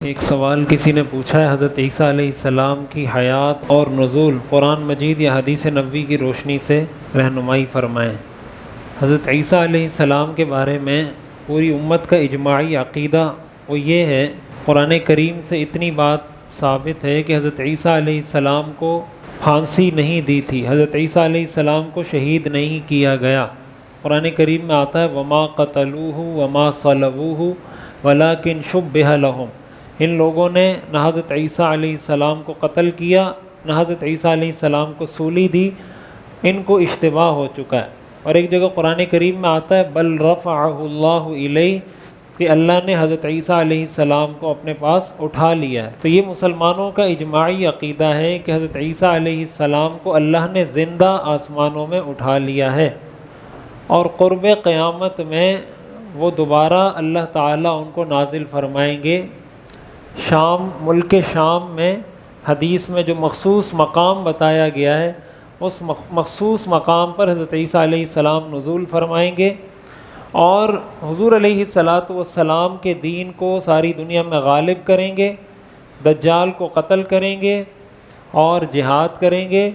ایک سوال کسی نے پوچھا ہے، حضرت عیسیٰ علیہ السلام کی حیات اور نزول قرآن مجید یا حدیث نبوی کی روشنی سے رہنمائی فرمائیں۔ حضرت عیسیٰ علیہ السلام کے بارے میں پوری امت کا اجماعی عقیدہ وہ یہ ہے، قرآن کریم سے اتنی بات ثابت ہے کہ حضرت عیسیٰ علیہ السلام کو پھانسی نہیں دی تھی، حضرت عیسیٰ علیہ السلام کو شہید نہیں کیا گیا۔ قرآن کریم میں آتا ہے وما قتلوہ وما صلبوہ ولکن شبہ لہم، ان لوگوں نے نہ حضرت عیسیٰ علیہ السلام کو قتل کیا نہ حضرت عیسیٰ علیہ السلام کو سولی دی، ان کو اشتباہ ہو چکا ہے۔ اور ایک جگہ قرآن کریم میں آتا ہے بل رفعہ اللہ الیہ، کہ اللہ نے حضرت عیسیٰ علیہ السلام کو اپنے پاس اٹھا لیا ہے۔ تو یہ مسلمانوں کا اجماعی عقیدہ ہے کہ حضرت عیسیٰ علیہ السلام کو اللہ نے زندہ آسمانوں میں اٹھا لیا ہے، اور قرب قیامت میں وہ دوبارہ اللہ تعالیٰ ان کو نازل فرمائیں گے۔ شام، ملک شام میں حدیث میں جو مخصوص مقام بتایا گیا ہے، اس مخصوص مقام پر حضرت عیسیٰ علیہ السلام نزول فرمائیں گے، اور حضور علیہ السلام کے دین کو ساری دنیا میں غالب کریں گے، دجال کو قتل کریں گے اور جہاد کریں گے،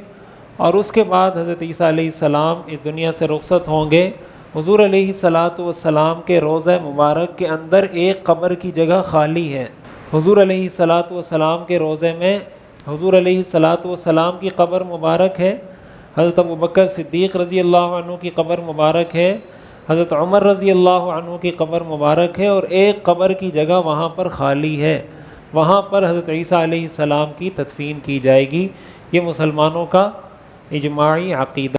اور اس کے بعد حضرت عیسیٰ علیہ السلام اس دنیا سے رخصت ہوں گے۔ حضور علیہ السلام کے روضہ مبارک کے اندر ایک قبر کی جگہ خالی ہے۔ حضور علیہ السلام کے روضے میں حضور علیہ السلام کی قبر مبارک ہے، حضرت ابوبکر صدیق رضی اللہ عنہ کی قبر مبارک ہے، حضرت عمر رضی اللہ عنہ کی قبر مبارک ہے، اور ایک قبر کی جگہ وہاں پر خالی ہے، وہاں پر حضرت عیسیٰ علیہ السلام کی تدفین کی جائے گی۔ یہ مسلمانوں کا اجماعی عقیدہ